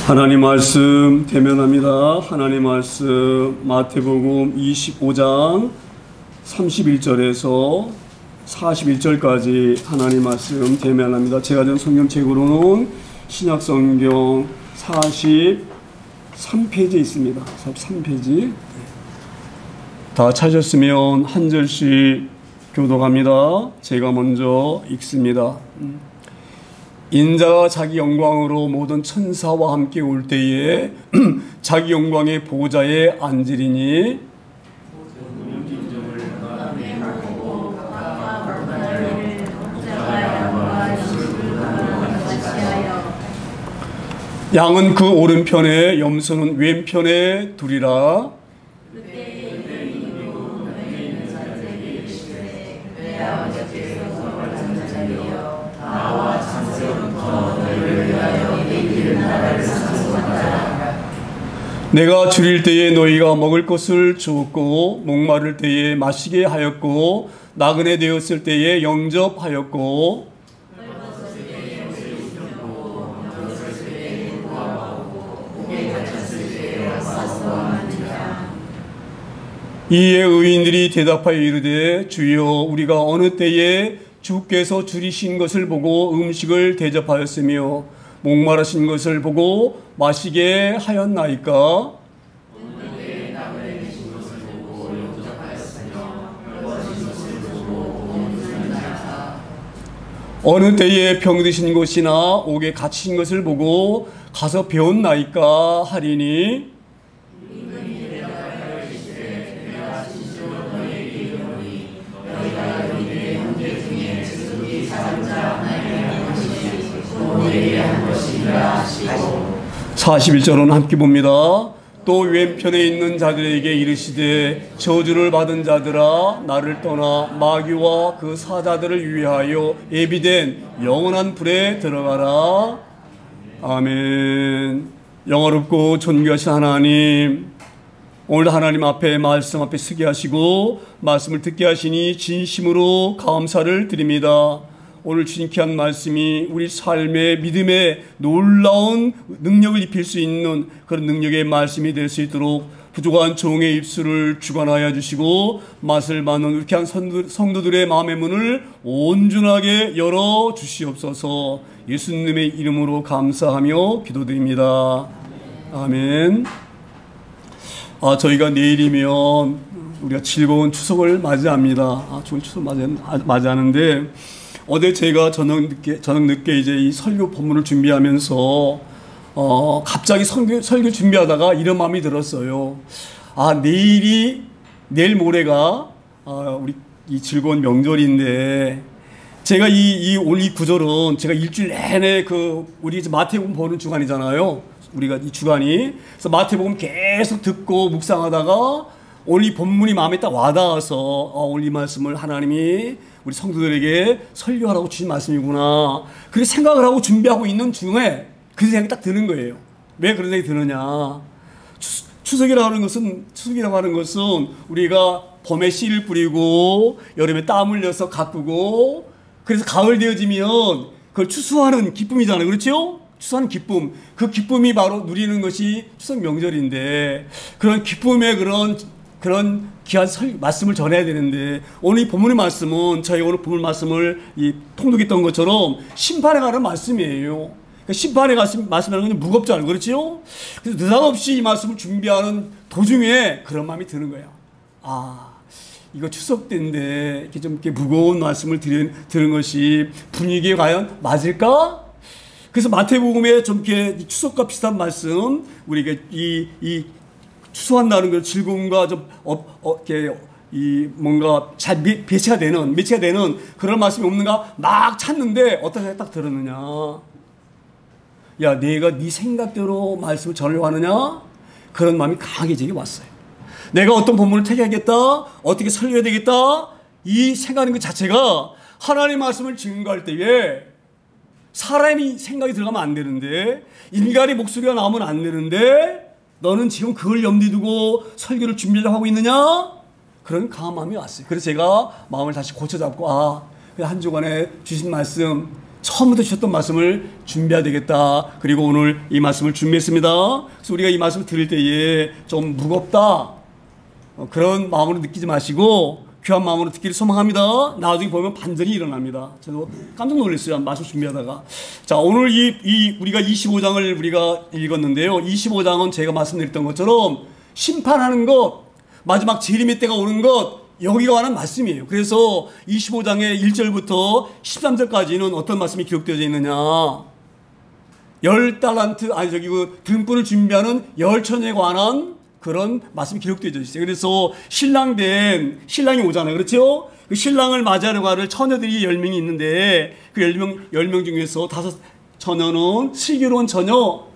하나님 말씀 대면합니다. 하나님 말씀 마태복음 25장 31절에서 41절까지 하나님 말씀 대면합니다. 제가 전 성경책으로는 신약성경 43페이지에 있습니다. 43페이지. 다 찾으셨으면 한 절씩 교독합니다. 제가 먼저 읽습니다. 인자가 자기 영광으로 모든 천사와 함께 올 때에 자기 영광의 보좌에 앉으리니 양은 그 오른편에 염소는 왼편에 두리라. 내가 줄일 때에 너희가 먹을 것을 주었고 목마를 때에 마시게 하였고 나그네 되었을 때에 영접하였고 이에 의인들이 대답하여 이르되 주여 우리가 어느 때에 주께서 줄이신 것을 보고 음식을 대접하였으며 목마르신 것을 보고 마시게 하였나이까? 어느 때에 병드신 곳이나 옥에 갇힌 것을 보고 가서 배웠나이까 하리니 41절은 함께 봅니다. 또 왼편에 있는 자들에게 이르시되 저주를 받은 자들아 나를 떠나 마귀와 그 사자들을 위하여 예비된 영원한 불에 들어가라. 아멘. 영화롭고 존귀하신 하나님, 오늘 하나님 앞에 말씀 앞에 서게 하시고 말씀을 듣게 하시니 진심으로 감사를 드립니다. 오늘 주님께 한 말씀이 우리 삶의 믿음에 놀라운 능력을 입힐 수 있는 그런 능력의 말씀이 될 수 있도록 부족한 종의 입술을 주관하여 주시고 맛을 받는 이렇게 한 성도들의 마음의 문을 온전하게 열어 주시옵소서. 예수님의 이름으로 감사하며 기도드립니다. 아멘. 저희가 내일이면 우리가 즐거운 추석을 맞이합니다. 좋은 추석 맞이하는데 어제 제가 저녁 늦게 이제 이 설교 본문을 준비하면서 갑자기 설교 준비하다가 이런 마음이 들었어요. 내일 모레가 우리 이 즐거운 명절인데 제가 오늘 이 구절은 제가 일주일 내내 우리 이제 마태복음 보는 주간이잖아요. 우리가 이 주간이 그래서 마태복음 계속 듣고 묵상하다가 오늘 이 본문이 마음에 딱 와닿아서 오늘 이 말씀을 하나님이 우리 성도들에게 설교하라고 주신 말씀이구나. 그렇게 생각을 하고 준비하고 있는 중에 그 생각이 딱 드는 거예요. 왜 그런 생각이 드느냐. 추석이라고 하는 것은 우리가 봄에 씨를 뿌리고 여름에 땀 흘려서 가꾸고 그래서 가을 되어지면 그걸 추수하는 기쁨이잖아요. 그렇죠? 추수하는 기쁨. 그 기쁨이 바로 누리는 것이 추석 명절인데 그런 기쁨의 그런 귀한 말씀을 전해야 되는데 오늘 이 본문의 말씀은 저희가 오늘 본문 말씀을 통독했던 것처럼 심판에 관한 말씀이에요. 그러니까 심판에 관한 말씀이라는 건 무겁잖아요. 그렇죠? 그래서 느닷없이 이 말씀을 준비하는 도중에 그런 마음이 드는 거예요. 이거 추석 때인데 이렇게 좀 이렇게 무거운 말씀을 들은 것이 분위기에 과연 맞을까? 그래서 마태복음에 좀 이렇게 추석과 비슷한 말씀, 우리가 이 추수한다는 걸 즐거움과 좀 뭔가 잘 매치가 되는 그런 말씀이 없는가 막 찾는데 어떤 생각이 딱 들었느냐. 야, 내가 네 생각대로 말씀을 전하려고 하느냐? 그런 마음이 강하게 제게 왔어요. 내가 어떤 본문을 택해야겠다, 어떻게 설교해야 되겠다, 이 생각하는 것 자체가 하나님의 말씀을 증거할 때에 사람이 생각이 들어가면 안 되는데, 인간의 목소리가 나오면 안 되는데, 너는 지금 그걸 염두에 두고 설교를 준비하려고 하고 있느냐? 그런 강한 마음이 왔어요. 그래서 제가 마음을 다시 고쳐잡고 한 주간에 주신 말씀 처음부터 주셨던 말씀을 준비해야 되겠다. 그리고 오늘 이 말씀을 준비했습니다. 그래서 우리가 이 말씀을 들을 때에 좀 무겁다, 그런 마음으로 느끼지 마시고 귀한 마음으로 듣기를 소망합니다. 나중에 보면 반전이 일어납니다. 저도 깜짝 놀랐어요. 말씀 준비하다가. 자, 오늘 우리가 25장을 우리가 읽었는데요. 25장은 제가 말씀드렸던 것처럼 심판하는 것, 마지막 재림의 때가 오는 것, 여기가 관한 말씀이에요. 그래서 25장의 1절부터 13절까지는 어떤 말씀이 기록되어 있느냐. 10달란트, 등불을 준비하는 10처녀에 관한 그런 말씀이 기록되어 있어요. 그래서 신랑이 오잖아요. 그렇죠? 그 신랑을 맞이하려고 하는 처녀들이 10명이 있는데 그 10명 중에서 5처녀는 슬기로운 처녀,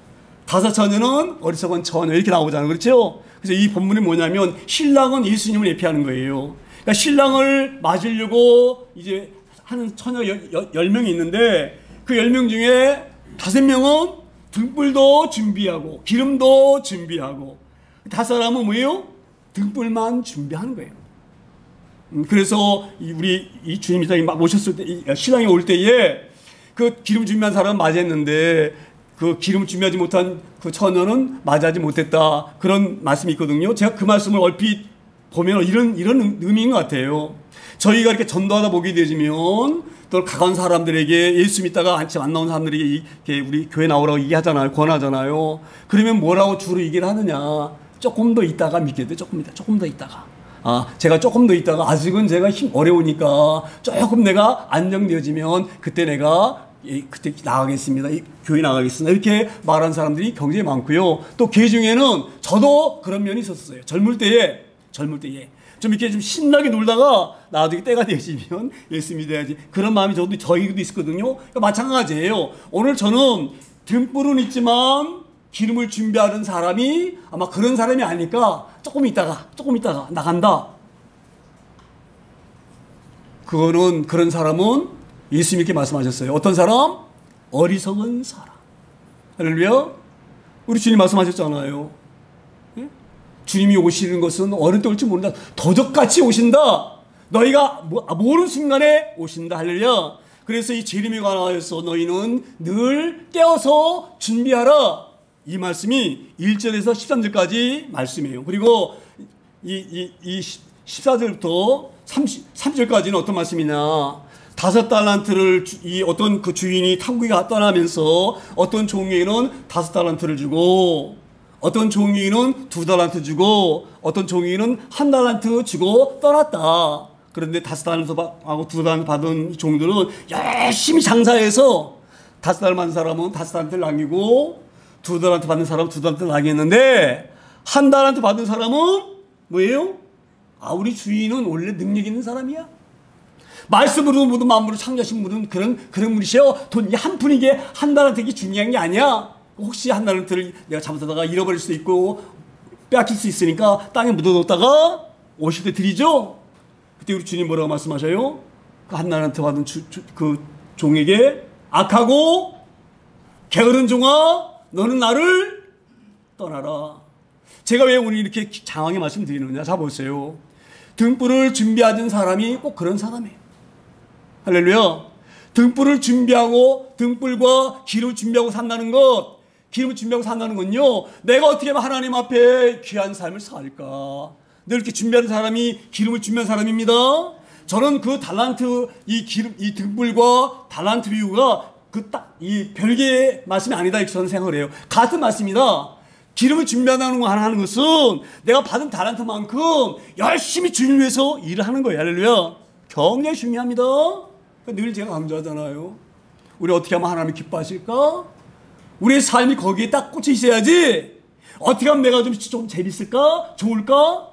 5처녀는 어리석은 처녀, 이렇게 나오잖아요. 그렇죠? 그래서 이 본문이 뭐냐면 신랑은 예수님을 예표하는 거예요. 그러니까 신랑을 맞으려고 이제 하는 처녀 10명이 있는데 그 10명 중에 5명은 등불도 준비하고 기름도 준비하고 5사람은 뭐예요? 등불만 준비하는 거예요. 그래서 우리 이 주님이 막 모셨을 때, 신랑이 올 때에 그 기름 준비한 사람은 맞이했는데 그 기름 준비하지 못한 그 처녀는 맞이하지 못했다. 그런 말씀이 있거든요. 제가 그 말씀을 얼핏 보면 이런 의미인 것 같아요. 저희가 이렇게 전도하다 보게 되면 또 가까운 사람들에게 예수 믿다가 한참 안 나온 사람들에게 이렇게 우리 교회 나오라고 얘기하잖아요. 권하잖아요. 그러면 뭐라고 주로 얘기를 하느냐. 조금 더 있다가 믿게 돼. 조금 더 있다가. 제가 조금 더 있다가 아직은 제가 어려우니까 조금 내가 안정되어지면 그때 나가겠습니다. 교회 나가겠습니다. 이렇게 말하는 사람들이 굉장히 많고요. 또 그 중에는 저도 그런 면이 있었어요. 젊을 때에 좀 이렇게 좀 신나게 놀다가 나중에 때가 되시면 예수 믿어야지. 그런 마음이 저희도 있었거든요. 그러니까 마찬가지예요. 오늘 저는 등불은 있지만 기름을 준비하는 사람이 아마 그런 사람이 아닐까. 조금 있다가 나간다. 그런 사람은 예수님께 말씀하셨어요. 어떤 사람? 어리석은 사람. 할렐루야. 우리 주님 말씀하셨잖아요. 예? 주님이 오시는 것은 어느 때 올지 모른다. 도적같이 오신다. 너희가 모르는 순간에 오신다. 할렐루야. 그래서 이 재림에 관하여서 너희는 늘 깨어서 준비하라. 이 말씀이 1절에서 13절까지 말씀이에요. 그리고 이 14절부터 30절까지는 어떤 말씀이냐. 5달란트를 어떤 그 주인이 탐구가 떠나면서 어떤 종에게는 5달란트를 주고 어떤 종에게는 2달란트 주고 어떤 종에게는 1달란트 주고 떠났다. 그런데 5달란트하고 2달란트 받은 종들은 열심히 장사해서 5달란트 받은 사람은 5달란트를 남기고 2달란트 받는 사람은 2달란트를 남겼는데 1달란트 받은 사람은 뭐예요? 우리 주인은 원래 능력 있는 사람이야. 말씀으로 모든 만물을 창조하신 분은 그런 분이셔. 돈 한 푼이게 1달란트가 중요한 게 아니야. 혹시 1달란트를 내가 잘못하다가 잃어버릴 수 있고 빼앗길 수 있으니까 땅에 묻어뒀다가 오실 때 드리죠. 그때 우리 주님 뭐라고 말씀하셔요? 그 1달란트 받은 그 종에게 악하고 게으른 종아, 너는 나를 떠나라. 제가 왜 오늘 이렇게 장황하게 말씀드리느냐. 자 보세요. 등불을 준비하는 사람이 꼭 그런 사람이에요. 할렐루야. 등불을 준비하고 등불과 기름을 준비하고 산다는 것, 기름을 준비하고 산다는 건요, 내가 어떻게 하면 하나님 앞에 귀한 삶을 살까. 늘 이렇게 준비하는 사람이 기름을 준비한 사람입니다. 저는 그 달란트, 이 등불과 달란트 비유가 이 별개의 말씀이 아니다. 이렇게 저는 생각을 해요. 같은 말씀이다. 기름을 준비한다는 거 하는 것은 내가 받은 달란트만큼 열심히 주님을 위해서 일을 하는 거예요. 할렐루야. 굉장히 중요합니다. 늘 제가 강조하잖아요. 우리 어떻게 하면 하나님이 기뻐하실까? 우리의 삶이 거기에 딱 꽂혀 있어야지. 어떻게 하면 내가 좀 재밌을까? 좋을까?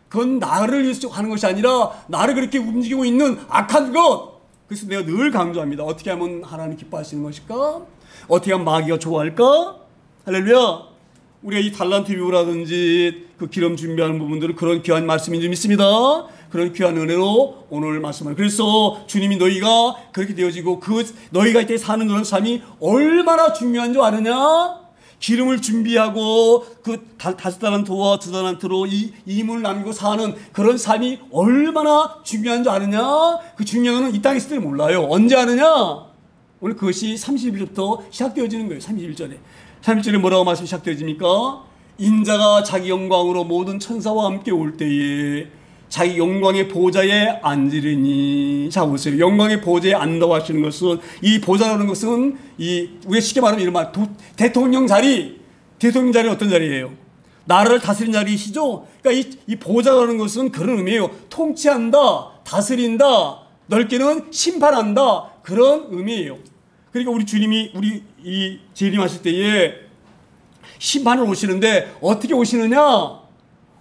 그건 나를 위해서 하는 것이 아니라 나를 그렇게 움직이고 있는 악한 것. 그래서 내가 늘 강조합니다. 어떻게 하면 하나님이 기뻐하시는 것일까? 어떻게 하면 마귀가 좋아할까? 할렐루야. 우리가 이 달란트 비유라든지 그 기름 준비하는 부분들은 그런 귀한 말씀인 줄 믿습니다. 그런 귀한 은혜로 오늘 말씀을. 그래서 주님이 너희가 그렇게 되어지고 너희가 이때 사는 그런 삶이 얼마나 중요한 줄 아느냐? 기름을 준비하고 그 5달란트와 2달란트로 이임을 남기고 사는 그런 삶이 얼마나 중요한 줄 아느냐? 그 중요한 건 이 땅에 있을 때 몰라요. 언제 아느냐? 오늘 그것이 31절부터 시작되어지는 거예요. 31절에. 31절에 뭐라고 말씀 시작되어집니까? 인자가 자기 영광으로 모든 천사와 함께 올 때에 자기 영광의 보좌에 앉으리니. 자 보세요. 영광의 보좌에 앉는다고 하시는 것은, 이 보좌라는 것은 우리가 쉽게 말하면 이런 말, 대통령 자리는 어떤 자리예요? 나라를 다스리는 자리이시죠? 그러니까 이 보좌라는 것은 그런 의미예요. 통치한다, 다스린다, 넓게는 심판한다, 그런 의미예요. 그러니까 우리 주님이 이 재림하실 때에 심판을 오시는데 어떻게 오시느냐?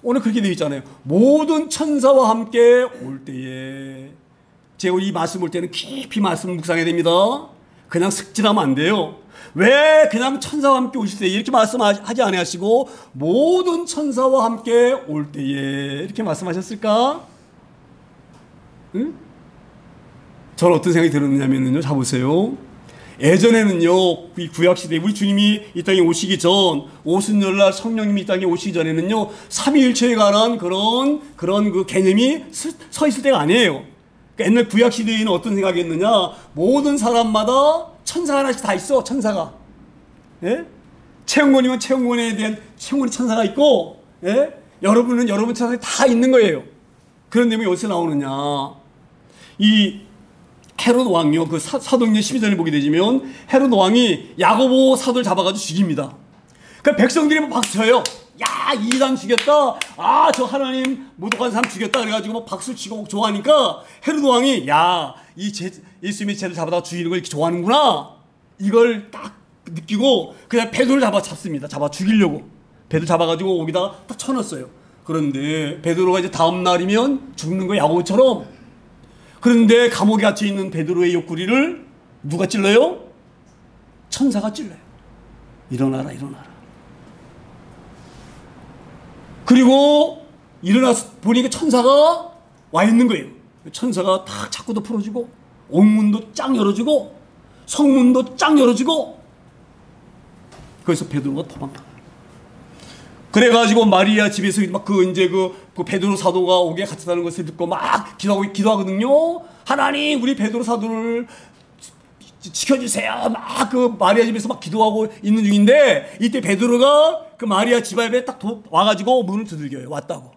오늘 그렇게 되어 있잖아요. 모든 천사와 함께 올 때에. 제가 이 말씀 볼 때는 깊이 말씀을 묵상해야 됩니다. 그냥 승진하면 안 돼요. 왜 그냥 천사와 함께 오실 때에 이렇게 말씀하지 아니하시고 모든 천사와 함께 올 때에 이렇게 말씀하셨을까? 응? 저는 어떤 생각이 들었냐면요. 자 보세요. 예전에는요, 이 구약시대에 우리 주님이 이 땅에 오시기 전, 오순절날 성령님이 이 땅에 오시기 전에는요, 삼위일체에 관한 그런 그 개념이 서 있을 때가 아니에요. 그러니까 옛날 구약시대에는 어떤 생각이 있느냐, 모든 사람마다 천사 하나씩 다 있어, 천사가. 예? 채용권이면 채용권에 대한 채용권의 천사가 있고, 예? 여러분은 여러분 천사가 다 있는 거예요. 그런 내용이 어디서 나오느냐. 이 헤롯 왕이요. 그 사도행전 12장에 보게 되면 헤롯 왕이 야고보 사도를 잡아가지고 죽입니다. 그 백성들이 막 박수 쳐요. 야, 이 사람 죽였다. 아, 저 하나님 모독한 사람 죽였다. 그래가지고 막 박수 치고 좋아하니까 헤롯 왕이 야, 예수님의 죄를 잡아다가 죽이는 걸 이렇게 좋아하는구나. 이걸 딱 느끼고 그냥 베드로를 잡습니다. 잡아 죽이려고. 베드로 잡아가지고 거기다가 딱 쳐놨어요. 그런데 베드로가 이제 다음 날이면 죽는 거 야고보처럼. 그런데 감옥에 갇혀있는 베드로의 옆구리를 누가 찔러요? 천사가 찔러요. 일어나라, 일어나라. 그리고 일어나서 보니까 천사가 와 있는 거예요. 천사가 탁 창구도 풀어주고 옥문도 쫙 열어주고 성문도 쫙 열어주고. 그래서 베드로가 도망가. 그래가지고 마리아 집에서 막 그 베드로 사도가 오게 같이 사는 것을 듣고 막 기도하거든요. 하나님, 우리 베드로 사도를 지켜주세요. 막 그 마리아 집에서 막 기도하고 있는 중인데, 이때 베드로가 그 마리아 집 앞에 딱 와가지고 문을 두들겨요. 왔다고.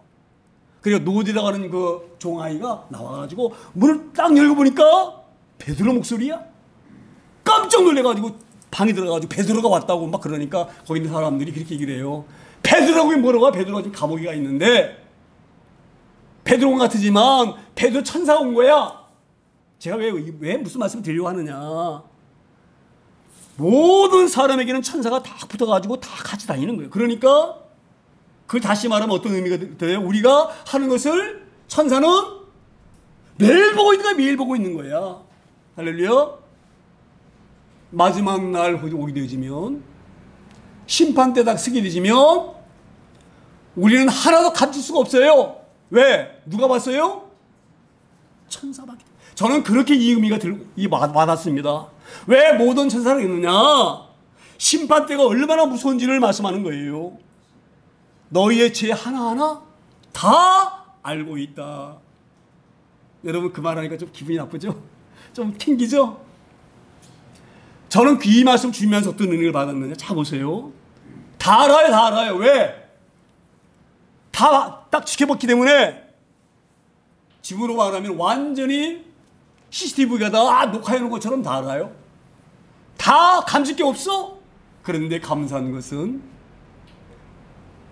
그리고 노디라고 하는 그 종아이가 나와가지고 문을 딱 열고 보니까 베드로 목소리야. 깜짝 놀래가지고 방에 들어가가지고 베드로가 왔다고 막 그러니까 거기 있는 사람들이 그렇게 얘기를 해요. 베드로가 뭐라고? 베드로가 지금 감옥에 가 있는데, 베드로 같으지만 베드로 천사가 온 거야. 제가 왜 무슨 말씀을 드리려고 하느냐. 모든 사람에게는 천사가 다 붙어가지고 다 같이 다니는 거예요. 그러니까 그걸 다시 말하면 어떤 의미가 돼요? 우리가 하는 것을 천사는 매일 보고 있는 거야. 매일 보고 있는 거야. 할렐루야. 마지막 날 오게 되어지면, 심판 때 딱 서게 되지면 우리는 하나도 감출 수가 없어요. 왜? 누가 봤어요? 천사밖에. 저는 그렇게 이 의미가 와닿습니다. 왜 모든 천사를 있느냐? 심판 때가 얼마나 무서운지를 말씀하는 거예요. 너희의 죄 하나하나 다 알고 있다. 여러분, 그 말하니까 좀 기분이 나쁘죠? 좀 튕기죠? 저는 이 말씀 주면서 어떤 은혜를 받았느냐? 자 보세요. 다 알아요. 다 알아요. 왜? 다 딱 지켜봤기 때문에, 지금으로 말하면 완전히 CCTV가 다 녹화해놓은 것처럼 다 알아요. 다 감출 게 없어. 그런데 감사한 것은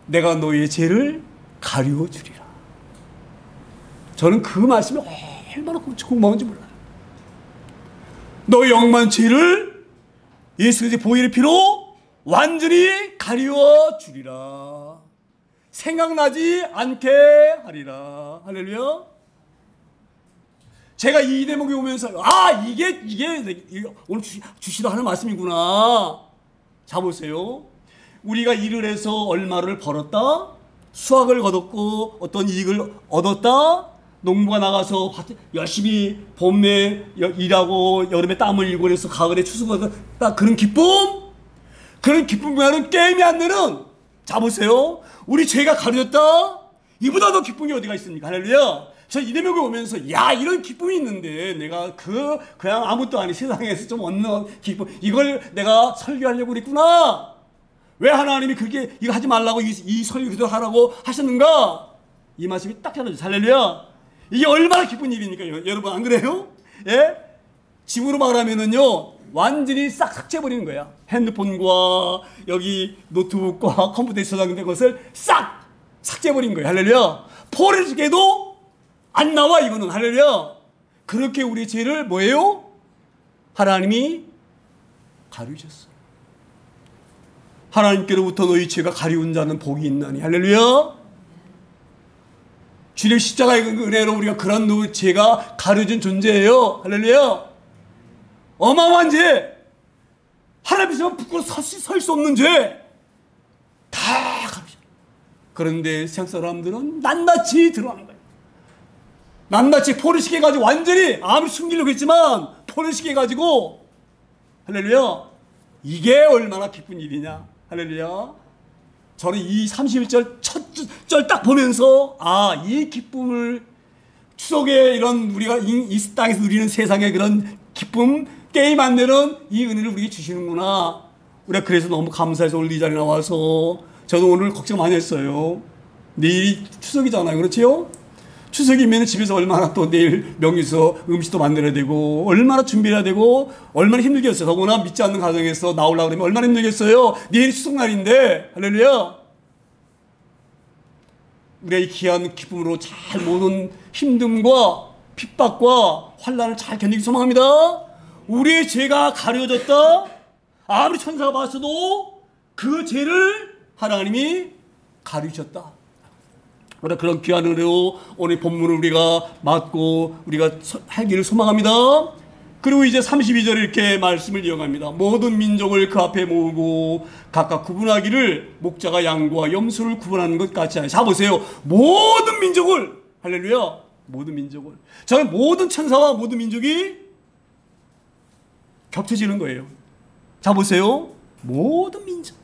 내가 너희의 죄를 가리워 주리라. 저는 그 말씀이 얼마나 고마운지 몰라요. 너희 영만 죄를 예수 그리스도의 보혈의 피로 완전히 가리워 주리라. 생각나지 않게 하리라. 할렐루야. 제가 이 대목에 오면서 이게 오늘 주시도 하는 말씀이구나. 자 보세요. 우리가 일을 해서 얼마를 벌었다, 수확을 거뒀고 어떤 이익을 얻었다, 농부가 나가서 열심히 봄에 일하고 여름에 땀 흘리고 그래서 가을에 추수가 딱 그런 기쁨, 그런 기쁨과는 게임이 안 되는. 자 보세요. 우리 죄가 가려졌다. 이보다 더 기쁜 게 어디가 있습니까? 할렐루야. 저 이대명에 오면서 야 이런 기쁨이 있는데 내가 그냥 아무것도 아닌 세상에서 좀 얻는 기쁨 이걸 내가 설교하려고 그랬구나. 왜 하나님이 그렇게 이거 하지 말라고 이 설교도 하라고 하셨는가? 이 말씀이 딱 전해져. 할렐루야. 이게 얼마나 기쁜 일이니까 여러분 안 그래요? 예? 지금으로 말하면은요 완전히 싹 삭제해버리는 거야. 핸드폰과 여기 노트북과 컴퓨터에 저장된 것을 싹 삭제해버린 거야. 할렐루야. 포렌식에도 안 나와 이거는. 할렐루야. 그렇게 우리 죄를 뭐예요? 하나님이 가리우셨어. 하나님께로부터 너희 죄가 가리운 자는 복이 있나니. 할렐루야. 주의 십자가의 은혜로 우리가 그런 죄가 가려진 존재예요. 할렐루야. 어마어마한 죄. 하나님 앞에서 부끄러워 설 수 없는 죄. 다 가리우셨어. 그런데 세상 사람들은 낱낱이 들어가는 거예요. 낱낱이 포르시게 해가지고 완전히 아무리 숨기려고 했지만 포르시게 해가지고 할렐루야. 이게 얼마나 기쁜 일이냐. 할렐루야. 저는 이 31절 첫 절 딱 보면서 아, 이 기쁨을 추석에 이런 우리가 이 땅에서 누리는 세상의 그런 기쁨 게임 안 되는 이 은혜를 우리에게 주시는구나. 우리가 그래서 너무 감사해서 오늘 이 자리에 나와서 저도 오늘 걱정 많이 했어요. 내일이 추석이잖아요. 그렇지요? 추석이면 집에서 얼마나 또 내일 명기서 음식도 만들어야 되고 얼마나 준비해야 되고 얼마나 힘들겠어요. 더구나 믿지 않는 가정에서 나오려고 그러면 얼마나 힘들겠어요. 내일이 추석날인데. 할렐루야. 우리의 귀한 기쁨으로 잘 모든 힘듦과 핍박과 환난을 잘 견디기 소망합니다. 우리의 죄가 가려졌다. 아무리 천사가 봤어도 그 죄를 하나님이 가리우셨다. 우리가 그런 귀한 은혜로 오늘 본문을 우리가 맡고 우리가 하기를 소망합니다. 그리고 이제 32절에 이렇게 말씀을 이어갑니다. 모든 민족을 그 앞에 모으고 각각 구분하기를 목자가 양과 염소를 구분하는 것 같이 하니. 자 보세요. 모든 민족을. 할렐루야. 모든 민족을. 저는 모든 천사와 모든 민족이 겹쳐지는 거예요. 자 보세요. 모든 민족.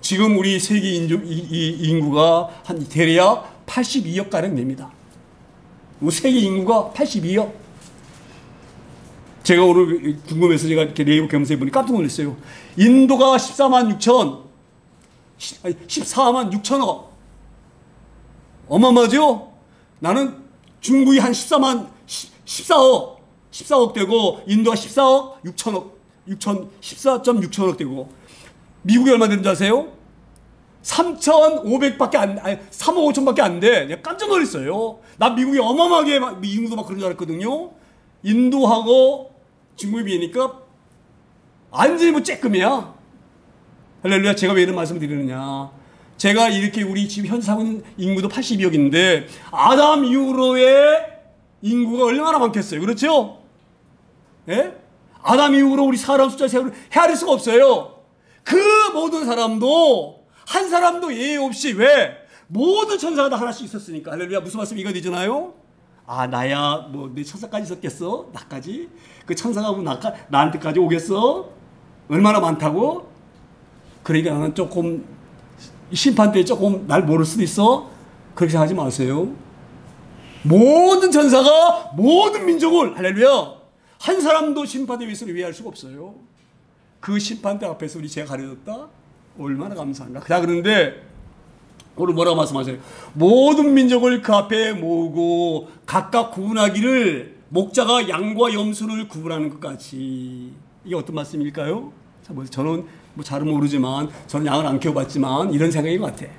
지금 우리 세계 인구가 한 대략 82억 가량 됩니다. 세계 인구가 82억. 제가 오늘 궁금해서 제가 이렇게 네이버 검색해 보니 깜짝 놀랐어요. 인도가 14만 6천억. 어마어마하죠? 나는 중국이 한 14억 되고 인도가 14억 6천억 14.6천억 되고 미국이 얼마 되는지 아세요? 3,500밖에 아니 3억 5천밖에 안 돼. 내가 깜짝 놀랐어요. 나 미국이 어마어마하게 인구도 막 그런 줄 알았거든요. 인도하고 중국에 비하니까 완전히 뭐 쬐끔이야. 할렐루야. 제가 왜 이런 말씀을 드리느냐. 제가 이렇게 우리 지금 현재 사는 인구도 82억인데 아담 이후로의 인구가 얼마나 많겠어요. 그렇죠? 예? 아담 이후로 우리 사람 숫자 세월을 헤아릴 수가 없어요. 그 모든 사람도 한 사람도 예외 없이 왜? 모든 천사가 다 하나씩 있었으니까. 할렐루야. 무슨 말씀 이거 되잖아요. 아 나야 뭐 내 천사까지 있었겠어? 나까지? 그 천사가 뭐 나한테까지 오겠어? 얼마나 많다고? 그러니까 나는 조금 심판 때 조금 날 모를 수도 있어? 그렇게 생각하지 마세요. 모든 천사가 모든 민족을 할렐루야 한 사람도 심판대 위에서 위할 수가 없어요. 그 심판대 앞에서 우리 죄가 가려졌다? 얼마나 감사한가. 자 그런데 오늘 뭐라고 말씀하세요? 모든 민족을 그 앞에 모으고 각각 구분하기를 목자가 양과 염소를 구분하는 것 같이. 이게 어떤 말씀일까요? 자, 저는 뭐 잘은 모르지만 저는 양을 안 키워봤지만 이런 생각인 것 같아.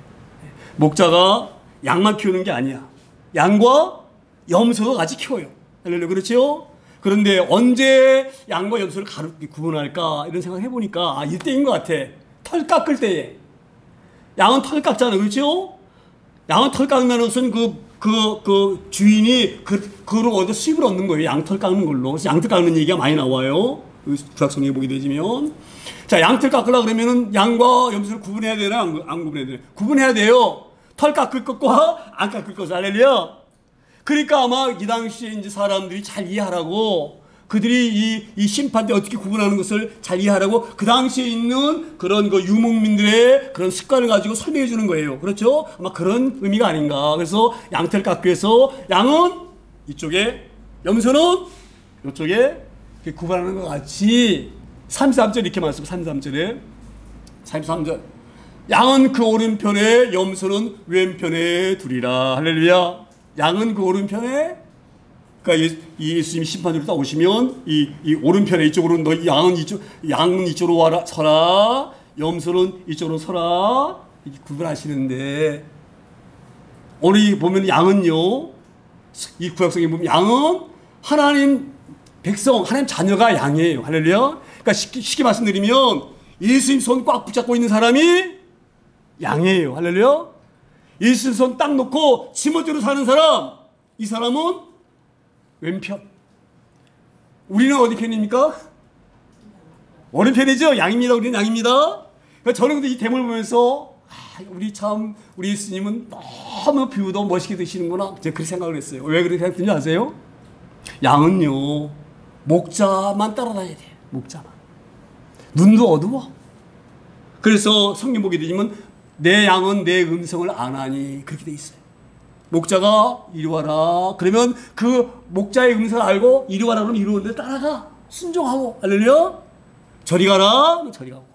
목자가 양만 키우는 게 아니야. 양과 염소도 같이 키워요. 그렇죠? 그런데 언제 양과 염소를 구분할까 이런 생각을 해보니까 아 이때인 것 같아. 털 깎을 때에. 양은 털 깎잖아. 그렇죠? 양은 털 깎는 것은 그 주인이 그걸 어디서 수입을 얻는 거예요. 양털 깎는 걸로. 그래서 양털 깎는 얘기가 많이 나와요. 구약성경에 보게 되면. 자, 양털 깎으려고 그러면은 양과 염소를 구분해야 되나? 안 구분해야 되나? 구분해야 돼요. 털 깎을 것과 안 깎을 것을. 할렐루야. 그러니까 아마 이 당시에 이제 사람들이 잘 이해하라고 그들이 이 심판 때 어떻게 구분하는 것을 잘 이해하라고 그 당시에 있는 그런 그 유목민들의 그런 습관을 가지고 설명해 주는 거예요. 그렇죠? 아마 그런 의미가 아닌가. 그래서 양털 깎기 위해서 양은 이쪽에, 염소는 이쪽에 구분하는 것 같이 33절 이렇게 말씀, 33절에 33절 양은 그 오른편에 염소는 왼편에 두리라. 할렐루야. 양은 그 오른편에, 그러니까 예수님 심판으로 딱 오시면 이 오른편에 이쪽으로 너 양은 이쪽으로 와라 서라, 염소는 이쪽으로 서라 이렇게 구분하시는데, 오늘 보면 양은요, 이 구약성에 보면 양은 하나님 백성, 하나님 자녀가 양이에요. 할렐루야. 그러니까 쉽게 말씀드리면 예수님 손 꽉 붙잡고 있는 사람이 양이에요. 할렐루야. 예수님 손 딱 놓고 지멋대로 사는 사람, 이 사람은 왼편. 우리는 어디 편입니까? 오른편이죠. 양입니다. 우리는 양입니다. 그러니까 저는 이 대목을 보면서 우리 예수님은 너무 비유도 멋있게 드시는구나, 제가 그렇게 생각을 했어요. 왜 그렇게 생각했는지 아세요? 양은요, 목자만 따라다녀야 돼. 목자만. 눈도 어두워. 그래서 성경 보게 되면 내 양은 내 음성을 안 하니, 그렇게 돼 있어요. 목자가 이리 와라 그러면 그 목자의 음성을 알고 이리 와라 그러면 이리 오는데 따라가, 순종하고. 할렐루야. 저리 가라 그럼 저리 가고,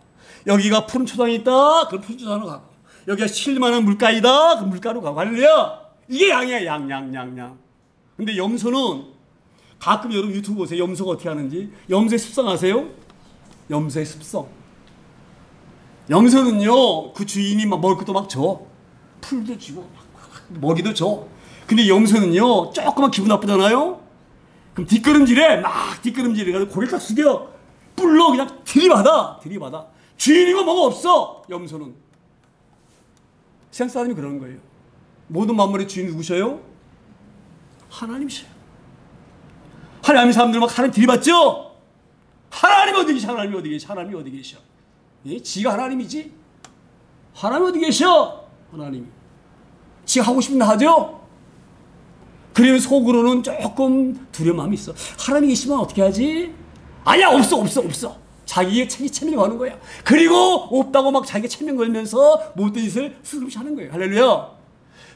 여기가 푸른 초장이 있다 그럼 푸른 초장으로 가고, 여기가 쉴만한 물가이다 그럼 물가로 가고. 할렐루야. 이게 양이야. 양. 근데 염소는, 가끔 여러분 유튜브 보세요. 염소가 어떻게 하는지. 염소의 습성 아세요? 염소의 습성. 염소는요, 그 주인이 막 먹을 것도 막 줘. 풀도 주고 먹이도 줘. 근데 염소는요, 조금만 기분 나쁘잖아요? 그럼 뒷걸음질해. 막 뒷걸음질해 가지고 고개 딱 숙여 뿔로 그냥 들이받아. 주인이고 뭐가 없어. 염소는. 세상 사람이 그러는 거예요. 모든 만물의 주인 누구셔요? 하나님이셔요. 하나님 사람들 막 하나님 들이받죠? 하나님 어디 계셔? 하나님이 어디 계셔? 예? 지가 하나님이지? 하나님 어디 계셔? 하나님이. 지가 하고 싶은 거 하죠? 그러면 속으로는 조금 두려운 마음이 있어. 하나님이 계시면 어떻게 하지? 아니야, 없어. 자기의 책이 체면 거는 거야. 그리고 없다고 막 자기가 체면 걸면서 못된 짓을 스스로 하는 거예요. 할렐루야.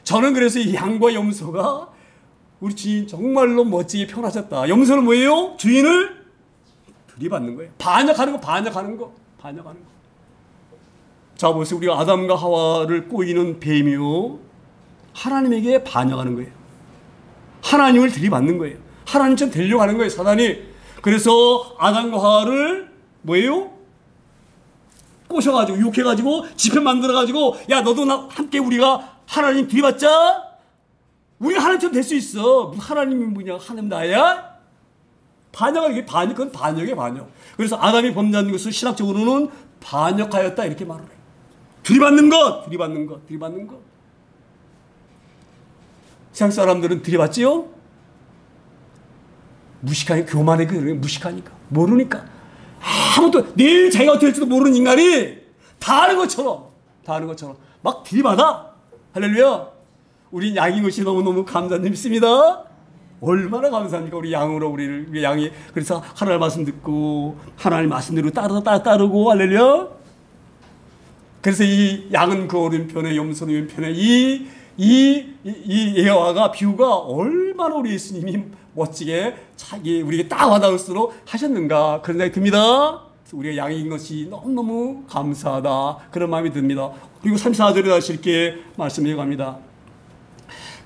저는 그래서 이 양과 염소가 우리 주인 정말로 멋지게 표현하셨다. 염소는 뭐예요? 주인을 들이받는 거예요. 반역하는 거. 자, 보세요. 우리가 아담과 하와를 꼬이는 뱀이요, 하나님에게 반역하는 거예요. 하나님을 들이받는 거예요. 하나님처럼 되려고 하는 거예요, 사단이. 그래서 아담과 하와를 뭐예요? 꼬셔가지고, 유혹해가지고, 지편 만들어가지고, 야, 너도 나 함께 우리가 하나님 들이받자? 우리가 하나님처럼 될 수 있어. 하나님이 뭐냐? 하나님 나야? 그건 반역이에요, 반역. 그래서 아담이 범죄한 것을 신학적으로는 반역하였다, 이렇게 말을 해요. 들이받는 것. 세상 사람들은 들이받지요? 무식하니까, 교만하니까, 무식하니까, 모르니까. 아무도 내일 자기가 어떻게 될지도 모르는 인간이 다 아는 것처럼 막 들이받아. 할렐루야. 우리 양인 것이 너무너무 감사님 믿습니다. 얼마나 감사합니까? 우리 양으로 우리 양이. 그래서 하나님 말씀 듣고 하나님 말씀대로 따르고. 할렐루야. 그래서 이 양은 그 오른편에 염소는 왼편에, 이 여호와가 비유가 얼마나 우리 예수님이 멋지게 자기 우리에게 딱 와닿을수록 하셨는가, 그런 생각이 듭니다. 우리가 양인 것이 너무너무 감사하다, 그런 마음이 듭니다. 그리고 34절에 다시 이렇게 말씀해 갑니다.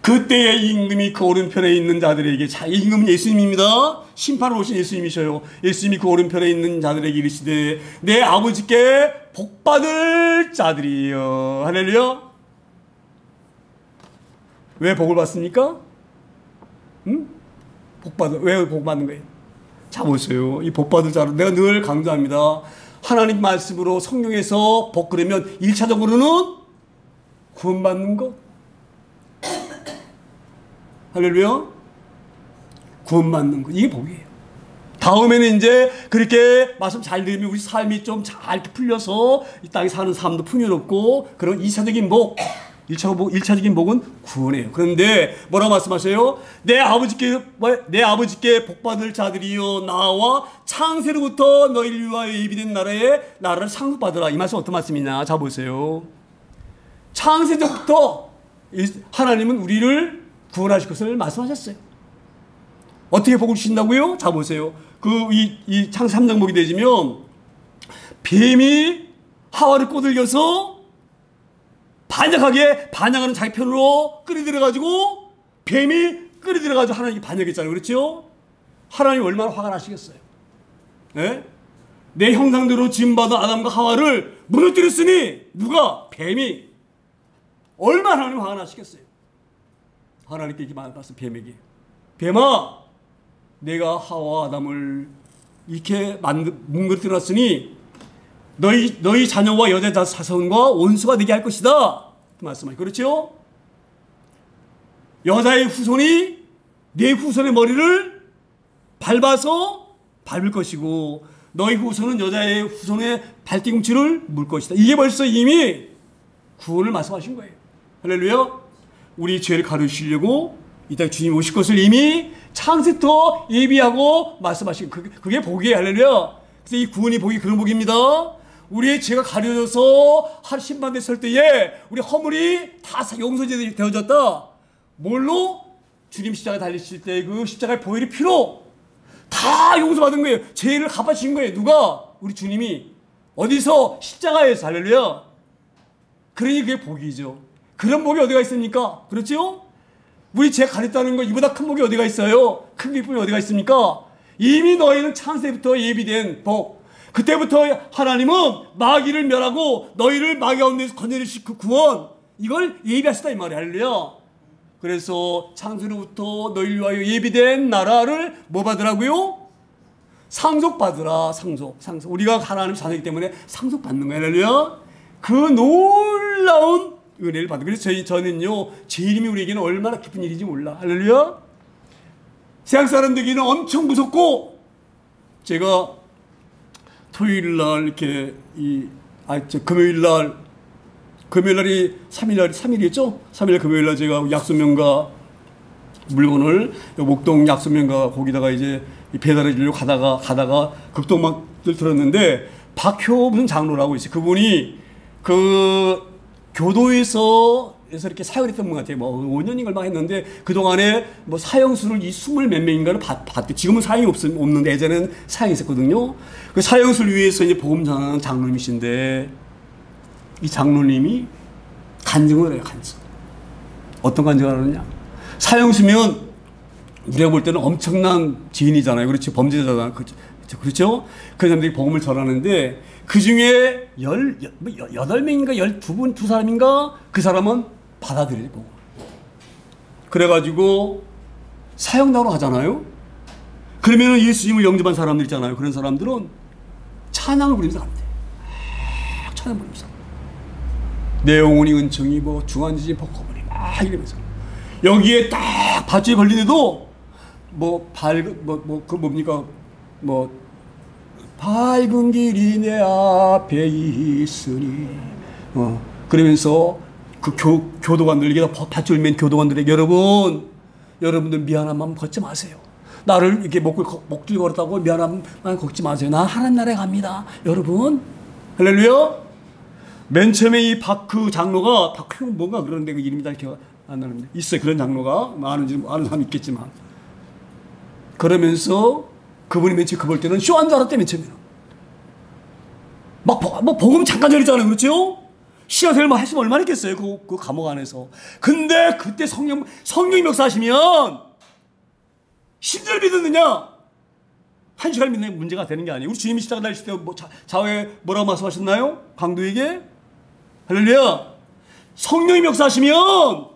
그때의 임금이 그 오른편에 있는 자들에게, 자, 임금은 예수님입니다. 심판을 오신 예수님이셔요. 예수님이 그 오른편에 있는 자들에게 이르시되 내 아버지께 복받을 자들이여. 할렐루야. 왜 복을 받습니까? 왜 복 받는 거예요? 자, 보세요. 이 복받을 자를 내가 늘 강조합니다. 하나님 말씀으로 성경에서 복 그러면 1차적으로는 구원받는 것. 할렐루야. 구원받는 것. 이게 복이에요. 다음에는 이제 그렇게 말씀 잘 들으면 우리 삶이 좀 잘 풀려서 이 땅에 사는 삶도 풍요롭고, 그런 2차적인 복. 일차적인 복은 구원이에요. 그런데 뭐라고 말씀하세요? 내 아버지께 복받을 자들이여 나와 창세로부터 너희를 위하여 예비된 나라를 상속받으라. 이 말씀 어떤 말씀이냐? 자 보세요. 창세 때부터 하나님은 우리를 구원하실 것을 말씀하셨어요. 어떻게 복을 주신다고요? 자 보세요. 이 창세 3장 보게 되시면 뱀이 하와를 꼬들겨서 반역하는 자기 편으로 끌어들여가지고 뱀이 끌어들여가지고 하나님께 반역했잖아요. 그렇죠? 하나님 얼마나 화가 나시겠어요? 네? 내 형상대로 지음받은 아담과 하와를 무너뜨렸으니 누가? 뱀이. 얼마나 하나님 화가 나시겠어요? 하나님께 이렇게 말씀 뱀에게. 뱀아, 내가 하와 아담을 이렇게 뭉그러뜨렸으니 너희 자녀와 여자 자손과 원수가 되게 할 것이다. 그 말씀하죠. 그렇죠? 여자의 후손이 내 후손의 머리를 밟을 것이고 너희 후손은 여자의 후손의 발뒤꿈치를 물 것이다. 이게 벌써 이미 구원을 말씀하신 거예요. 할렐루야. 우리 죄를 가르치려고 이 땅에 주님이 오실 것을 이미 창세부터 예비하고 말씀하신 그게 복이에요. 할렐루야. 그래서 이 구원이 복이 그런 복입니다. 우리의 죄가 가려져서 심판대 설 때에 우리 허물이 다 용서되어졌다. 뭘로? 주님 십자가에 달리실 때 그 십자가의 보혈의 피로 다 용서받은 거예요. 죄를 갚아주신 거예요. 누가? 우리 주님이. 어디서? 십자가에서. 할렐루야. 그러니 그게 복이죠. 그런 복이 어디가 있습니까? 그렇죠? 우리 죄 가렸다는 거 이보다 큰 복이 어디가 있어요? 큰 기쁨이 어디가 있습니까? 이미 너희는 창세부터 예비된 복. 그때부터 하나님은 마귀를 멸하고 너희를 마귀 가운데서 건져내실 그 구원, 이걸 예비하시다 이 말이에요. 할렐루야. 그래서 창세로부터 너희를 위하여 예비된 나라를 뭐 받으라고요? 상속받으라. 상속. 우리가 하나님 자녀이기 때문에 상속받는 거예요. 할렐루야. 그 놀라운 은혜를 받는. 그래서 저는요, 제 이름이 우리에게는 얼마나 기쁜 일인지 몰라. 할렐루야. 세상 사람들에게는 엄청 무섭고, 제가 토요일 날 이렇게 금요일 날이 3일이었죠? 3일 금요일 날 제가 약수면가 물건을 목동 약수면가 거기다가 이제 배달해 주려고 가다가 극동막을 들었는데 박효 무슨 장로라고 있어요. 그분이 그 교도에서 이렇게 사역을 했던 분 같아요. 뭐 5년인가 얼마 했는데 그동안에 뭐 사형수를 이 20 몇 명인가를 봤대. 지금은 사형이 없는데 예전에는 사형이 있었거든요. 그 사형수를 위해서 이제 복음 전하는 장로님이신데 이 장로님이 간증을 해요. 간증. 어떤 간증을 하느냐? 사형수면 우리가 볼 때는 엄청난 지인이잖아요. 그렇죠? 범죄자잖아요. 그렇죠? 그 사람들이 복음을 전하는데 그 중에 8명인가 12분, 2사람인가 그 사람은 받아들이고. 그래가지고 사형당으로 하잖아요. 그러면 예수님을 영접한 사람들 있잖아요. 그런 사람들은 찬양을 부르면서 갑니다. 찬양 부르면서. 내 영혼이 은총이고 중한지지 복거보니 막 이러면서. 여기에 딱 밧줄이 걸리는데도 밝은 길이 내 앞에 있으니 그러면서 그 교도관들에게 밧줄 맨 교도관들에게 여러분들 미안한 마음 걷지 마세요. 나를 이렇게 목줄 걸었다고 미안한 마음 걷지 마세요. 나 하나님 나라에 갑니다. 여러분. 할렐루야. 맨 처음에 그 장로가 박효 뭔가 그런데 그 이름이 다 기억 안 나는데 있어요. 그런 장로가 아는 사람 있겠지만 그러면서 그분이 맨 처음에 그볼 때는 쇼한 줄 알았대. 맨 처음에는 복음 잠깐 전했잖아요. 그렇죠? 시간생활 했으면 얼마나 했겠어요. 그 감옥 안에서. 근데 그때 성령이 역사하시면 10절 믿었느냐? 1시간 믿는 문제가 되는 게 아니에요. 우리 주님이 십자가 달리실 때 좌우에 뭐라고 말씀하셨나요? 강도에게? 할렐루야. 성령이 역사하시면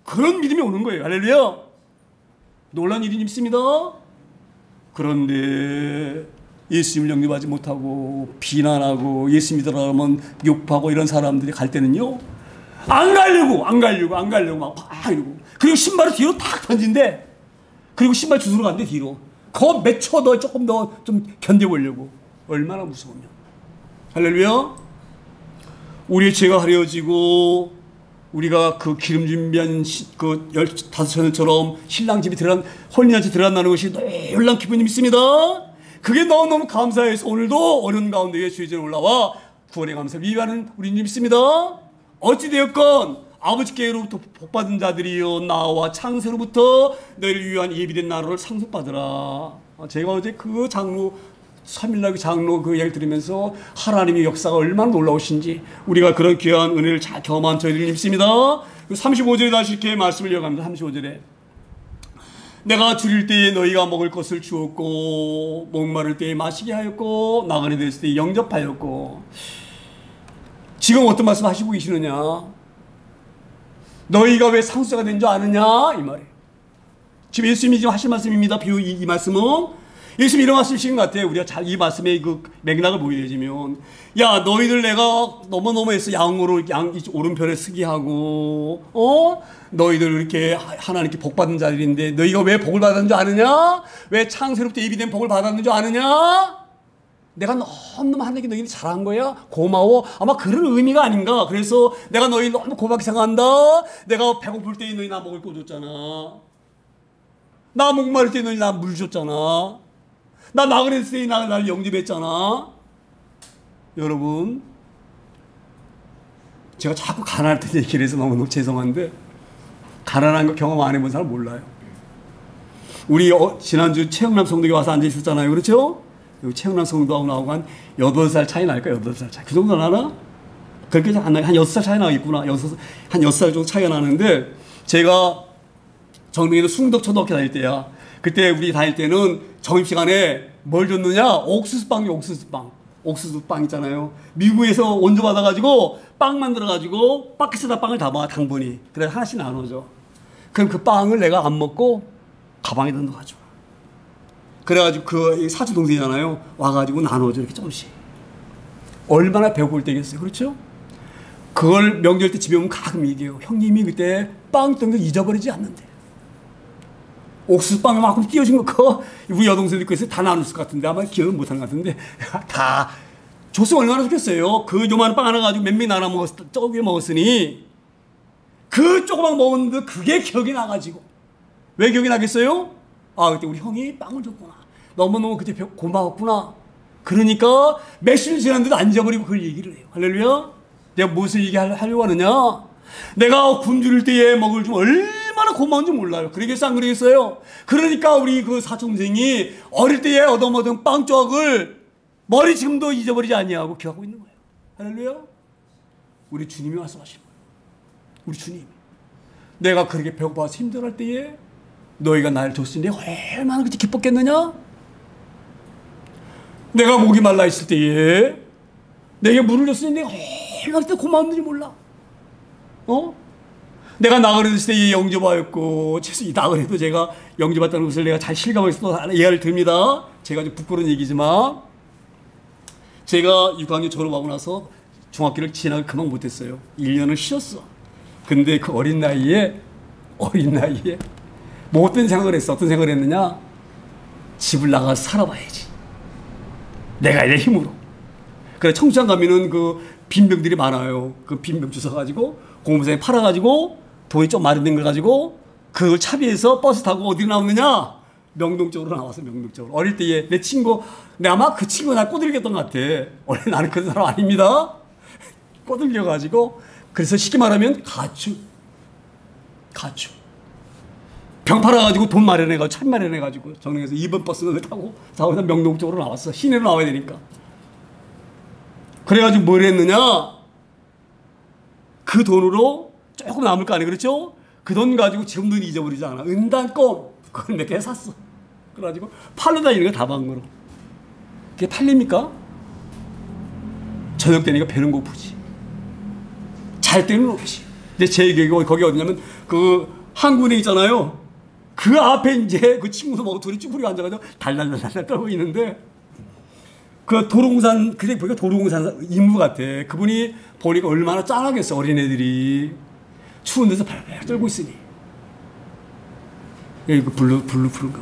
그런 믿음이 오는 거예요. 할렐루야. 놀라운 일이 있습니다. 그런데 예수님을 영접하지 못하고 비난하고 예수 믿으라면 욕하고 이런 사람들이 갈 때는요, 안 가려고 막 이러고, 그리고 신발을 뒤로 탁 던진대. 그리고 신발 주스러 간대. 뒤로 몇 초 더 조금 더 좀 견뎌보려고. 얼마나 무서우면. 할렐루야. 우리의 죄가 가려지고 우리가 그 기름 준비한 그 15처녀처럼 신랑 집이 홀린한테 들어간다는 것이 놀라운 기쁨이 있습니다. 그게 너무너무 감사해서 오늘도 어려운 가운데에 주의 전에 올라와 구원의 감사를 위하는 우리 주님 믿습니다. 어찌되었건 아버지께로부터 복받은 자들이여 나와 창세로부터 너희를 위한 예비된 나라를 상속받으라. 제가 어제 그 장로 3일날 그 장로 그 얘기를 들으면서 하나님의 역사가 얼마나 놀라우신지 우리가 그런 귀한 은혜를 잘 경험한 저희들 믿습니다. 35절에 다시 이렇게 말씀을 이어갑니다. 35절에 내가 줄일 때에 너희가 먹을 것을 주었고 목마를 때에 마시게 하였고 나그네 됐을 때에 영접하였고. 지금 어떤 말씀 하시고 계시느냐? 너희가 왜 상속자가 된 줄 아느냐? 이 말이에요. 지금 예수님이 지금 하신 말씀입니다. 비유 이 말씀은 예수님 이런 말씀이신 것 같아요. 우리가 잘 이 말씀의 그 맥락을 보여주면, 야 너희들 내가 너무너무해서 양으로 양 오른편에 쓰게 하고 너희들 이렇게 하나님께 복 받은 자들인데 너희가 왜 복을 받았는 줄 아느냐? 왜 창세로부터 예비된 복을 받았는 줄 아느냐? 내가 너무너무 하나님께 너희들 잘한 거야? 고마워? 아마 그런 의미가 아닌가? 그래서 내가 너희 너무 고맙게 생각한다. 내가 배고플 때 너희 나 먹을 거 줬잖아. 나 목마를 때 너희 나 물 줬잖아. 나 나그네일 때 날 영접했잖아. 여러분, 제가 자꾸 가난할 때 얘기를 해서 너무 죄송한데 가난한 거 경험 안 해본 사람 몰라요. 우리 지난주 최영남 성도에 와서 앉아 있었잖아요. 그렇죠? 최영남 성도하고 나하고 한 8살 차이 날까? 8살 차이. 그 정도 나나? 그렇게 안 나요. 한 6살 차이 나겠구나. 한 6살 정도 차이가 나는데, 제가 정릉에는 숭덕초등학교 다닐 때야. 그때 우리 다닐 때는 점심시간에 뭘 줬느냐? 옥수수빵이 옥수수빵 있잖아요. 미국에서 원조 받아가지고 빵 만들어가지고 박스에다 빵을 담아, 당분이. 그래서 하나씩 나눠줘. 그럼 그 빵을 내가 안 먹고 가방에 넣어가지고. 그래가지고 그 사촌 동생이잖아요. 와가지고 나눠줘, 이렇게 조금씩. 얼마나 배고플 때겠어요. 그렇죠? 그걸 명절 때 집에 오면 가끔 얘기해요. 형님이 그때 빵 뜬 거 잊어버리지 않는데. 옥수수빵에 막 띄워진 거, 그거 우리 여동생도 있고 해서 다 나눴을 것 같은데, 아마 기억은 못하는 것 같은데, 다 줬으면 얼마나 좋겠어요. 그 요만한 빵 하나 가지고 몇 명이 나눠 쪼개 먹었으니, 그 조그만 먹었는데 그게 기억이 나가지고. 왜 기억이 나겠어요? 아, 그때 우리 형이 빵을 줬구나. 너무너무 그때 고마웠구나. 그러니까 며칠 지났는데도 안 잊어버리고 그걸 얘기를 해요. 할렐루야. 내가 무엇을 얘기하려고 하느냐? 내가 굶주릴 때에 먹을 좀 얼마나 고마운지 몰라요. 그러겠어, 안 그러겠어요? 그러니까 우리 그 사촌생이 어릴 때에 얻어먹은 빵 조각을 머리 지금도 잊어버리지 아니하고 기억하고 있는 거예요. 할렐루야. 우리 주님이 말씀하시는 거예요. 우리 주님. 내가 그렇게 배고파서 힘들어할 때에 너희가 날 줬으니 내가 얼마나 그렇게 기뻤겠느냐? 내가 목이 말라 있을 때에 내게 물을 줬으니 내가 얼마나 그때 고마웠는지 몰라. 내가 나그네 됐을 때에 영접하였고, 이 나그네도 제가 영접했다는 것을 내가 잘 실감해서 또 이해를 듭니다. 제가 좀 부끄러운 얘기지만, 제가 6학년 졸업하고 나서 중학교를 진학을 그만 못했어요. 1년을 쉬었어. 근데 그 어린 나이에 뭐 어떤 생각을 했어? 어떤 생각을 했느냐? 집을 나가서 살아봐야지. 내가 내 힘으로. 그래, 청주장 가면은 그 빈병들이 많아요. 그 빈병 주워가지고 공무원에 팔아가지고 돈이 좀 마련된 걸 가지고 그걸 차비해서 버스 타고 어디로 나오느냐? 명동 쪽으로 나왔어. 명동 쪽으로. 어릴 때에 내 친구, 아마 그 친구가 날 꼬들겼던 것 같아. 원래 나는 그런 사람 아닙니다. 꼬들겨가지고. 그래서 쉽게 말하면 가축. 병 팔아가지고 돈 마련해가지고 차 마련해가지고 정릉에서 2번 버스를 타고 사고에서 명동 쪽으로 나왔어. 시내로 나와야 되니까. 그래가지고 뭘 했느냐? 그 돈으로 조금 남을 거 아니에요. 그렇죠? 그 돈 가지고 지금도 잊어버리지 않아. 은단껌 그걸 몇 개 샀어. 그래가지고 팔러 다니는 거 다방으로. 그게 팔립니까? 저녁 되니까 배는 고프지. 잘 때는 없지. 근데 제 기억이 거기 어디냐면 그 항구에 있잖아요. 그 앞에 이제 그 친구도 뭐 둘이 쭈그리고 앉아가지고 달달달달 떨고 있는데, 그 도로공산, 그게 보니까 도로공산 임무 같아. 그분이 보니까 얼마나 짠하겠어, 어린애들이. 추운 데서 발발 떨고 있으니. 그 블루 푸른 거.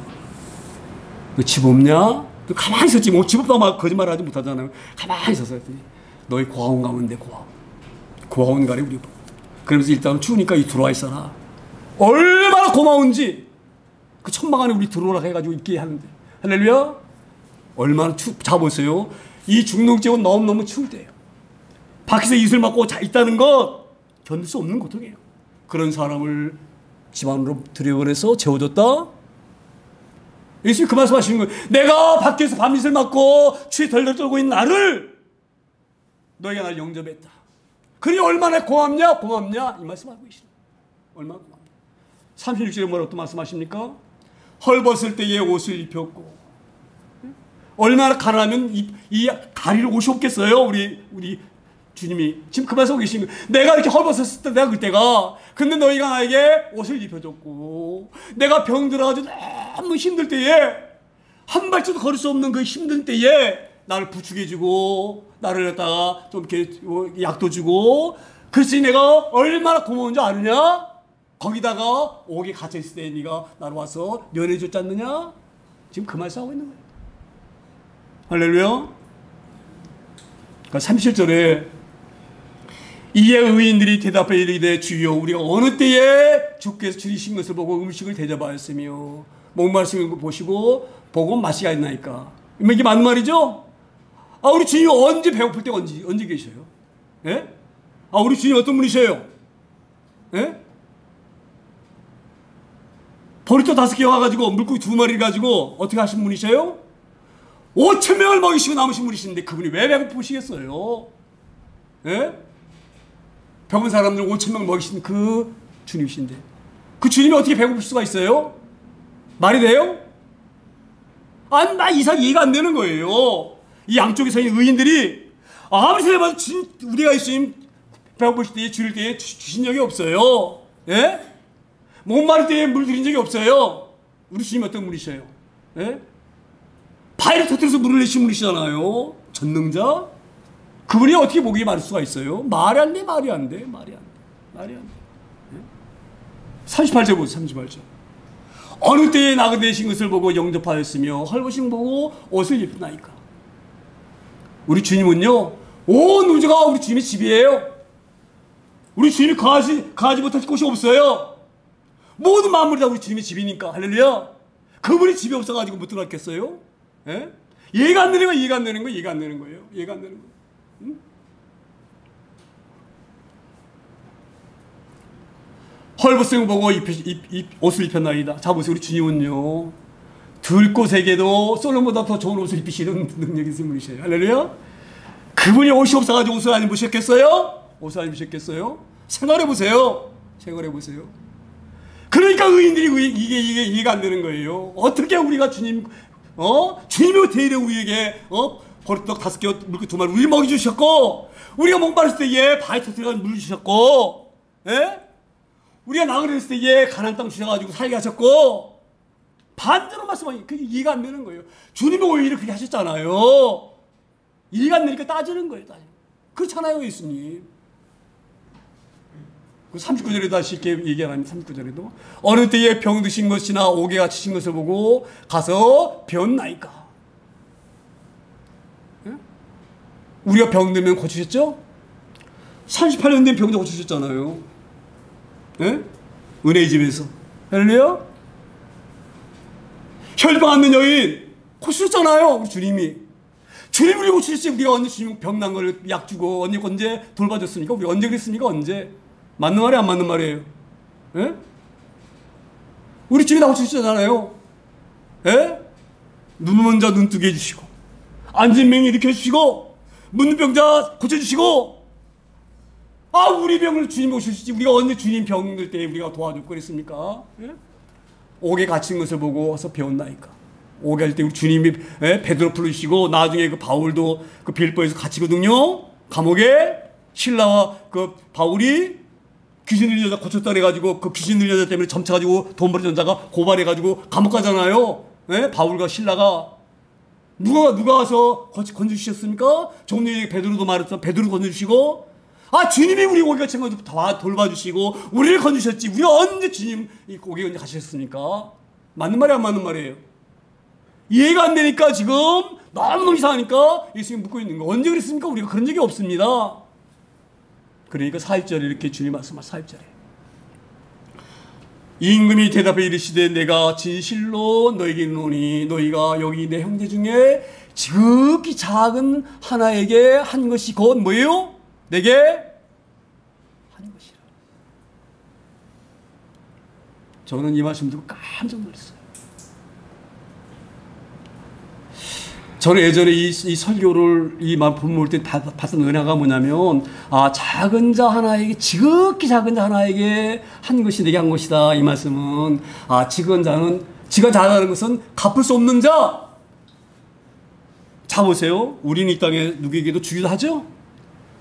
너 집 없냐? 너 가만히 있었지. 뭐 집 없다고 막 거짓말 하지 못하잖아요. 가만히 있었어. 했더니 너희 고아원 가면 돼, 고아원 가래, 우리. 그러면서 일단은 추우니까 이 들어와 있어라. 얼마나 고마운지 그 천막 안에 우리 들어오라 해가지고 있게 하는데 할렐루야. 얼마나 자보세요. 이 중동지역은 너무너무 추울 때예요. 밖에서 이슬 맞고 있다는 것 견딜 수 없는 고통이에요. 그런 사람을 집안으로 들여보내서 재워줬다. 예수님이 그 말씀 하시는 거예요. 내가 밖에서 밤이슬 맞고 추위 덜덜 떨고 있는 나를 너희가 날 영접했다. 그러니 얼마나 고맙냐? 고맙냐? 이 말씀 하고 계시는 거예요. 얼마나 고맙냐? 36절에 뭐라고 또 말씀하십니까? 헐벗을 때에 옷을 입혔고 얼마나 가난하면 이 가리를 옷이 없겠어요? 우리 주님이 지금 그 말씀하고 계신 거예요. 내가 이렇게 헐벗었을 때 내가 그때가 근데 너희가 나에게 옷을 입혀줬고 내가 병들어가지고 너무 힘들 때에 한 발짝도 걸을 수 없는 그 힘든 때에 나를 부축해주고 나를 갖다가 좀 이렇게 약도 주고 그랬으니 내가 얼마나 고마운 줄 아느냐? 거기다가 옥에 갇혀있을 때 네가 나를 와서 면해줬지 않느냐? 지금 그 말씀하고 있는 거예요. 할렐루야. 그러니까 37절에 이에 의인들이 대답해 이르기되 주여 우리가 어느 때에 주께서 줄이신 것을 보고 음식을 대접하였으며 목마르신 걸 보시고 보고 마시게 하였나이까. 이게 맞는 말이죠? 아 우리 주님 언제 배고플 때 언제 계셔요? 예? 아 우리 주님 어떤 분이세요? 예? 보리토 5개 와가지고 물고기 2마리를 가지고 어떻게 하신 분이세요? 5,000명을 먹이시고 남으신 분이신데 그분이 왜 배고프시겠어요? 예? 병든 사람들 5,000명 먹이신 그 주님이신데 그 주님이 어떻게 배고플 수가 있어요? 말이 돼요? 아니 나 이상 이해가 안 되는 거예요. 이 양쪽에 서 있는 의인들이 아무리 생각해봐도 우리가 있으면 배고프실 때에 줄일 때에 주신 적이 없어요. 예? 목마를 때에 물 드린 적이 없어요. 우리 주님이 어떤 분이셔요? 예? 바위를 터뜨려서 물을 내신 분이시잖아요. 전능자. 그분이 어떻게 목이 마를 수가 있어요? 말이 안 돼. 말이 안 돼. 38절 보세요. 38절. 어느 때에 나그네신 것을 보고 영접하였으며 헐벗은 보고 옷을 입나이까. 우리 주님은요 온 우주가 우리 주님의 집이에요. 우리 주님이 가지 못할 곳이 없어요. 모든 만물이 다 우리 주님의 집이니까. 할렐루야. 그분이 집이 없어가지고 못 들어갔겠어요? 예? 이해가 안 되는 거예요. 이해가 안 되는 거예요. 응? 헐벗은 보고 옷을 입혔나이다. 자 보세요. 우리 주님은요 들꽃에게도 솔로몬보다 더 좋은 옷을 입히시는 능력이 있는 분이세요. 할렐루야. 그분이 옷이 없어가지고 옷을 안 입으셨겠어요? 옷을 안 입으셨겠어요? 생각해보세요. 그러니까 의인들이 이게 이해가 안 되는 거예요. 어떻게 우리가 주님이 어떻게 이래 우리에게 보리떡 5개 물고기 2마리 우리 먹여주셨고 우리가 목마르실 때에 바위 터뜨려서 물 주셨고 예? 우리가 나그네했을 때에 가나안 땅 주셔가지고 살게 하셨고 반대로 말씀하니 그게 이해가 안 되는 거예요. 주님이 오히려 그렇게 하셨잖아요. 이해가 안 되니까 따지는 거예요. 그렇잖아요 예수님. 39절에도 다시 이렇게 얘기하랍니다. 39절에도 어느 때에 병드신 것이나 옥에 갇히신 것을 보고 가서 배웠나이까. 예? 우리가 병들면 고치셨죠? 38년 된 병자 고치셨잖아요. 예? 은혜의 집에서. 할렐루야. 혈병 앓는 여인 고치셨잖아요. 우리 주님이. 주님이 우리 고치셨지. 우리가 언제 주님 병난 걸 약 주고 언제 돌봐줬습니까? 우리 언제 그랬습니까? 언제? 맞는 말이에요? 안 맞는 말이에요? 예? 우리 주님이 다 고치셨잖아요. 예? 눈먼 자 눈 뜨게 해주시고 앉은 맹 일으켜주시고 묻는 병자 고쳐주시고 아 우리 병을 주님 고쳐주시지. 우리가 언제 주님 병들 때 우리가 도와줬고 그랬습니까? 예? 옥에 갇힌 것을 보고 와서 배웠나이까. 옥에 할 때 우리 주님이 베드로 부르시고 나중에 그 바울도 그 빌보에서 갇히거든요. 감옥에 신라와 그 바울이 귀신 들린 여자 고쳤다 그래가지고 그 귀신 들린 여자 때문에 점쳐가지고 돈 버린 여자가 고발해가지고 감옥 가잖아요. 예? 바울과 신라가 누가 와서 건져주셨습니까? 조금 전에 베드로도 말했죠. 베드로 건져주시고 아 주님이 우리 옥에 갇힌 거 다 돌봐주시고 우리를 건져주셨지. 우리가 언제 주님 이 옥에 언제 가셨습니까? 맞는 말이야 안 맞는 말이에요? 이해가 안 되니까 지금 너무 이상하니까 예수님 묻고 있는 거. 언제 그랬습니까? 우리가 그런 적이 없습니다. 그러니까 4절에 이렇게 주님 말씀하신 4절에 임금이 대답해 이르시되 내가 진실로 너에게 이르노니 너희가 여기 내 형제 중에 지극히 작은 하나에게 한 것이 곧 뭐예요? 내게 한 것이라. 저는 이 말씀 듣고 깜짝 놀랐어요. 저는 예전에 이 설교를 이 본문 때 봤던 은혜가 뭐냐면 작은 자 하나에게 지극히 작은 자 하나에게 한 것이 내게 한 것이다. 이 말씀은 지가 작다는 것은 갚을 수 없는 자. 자 보세요. 우리는 이 땅에 누구에게도 주기도 하죠.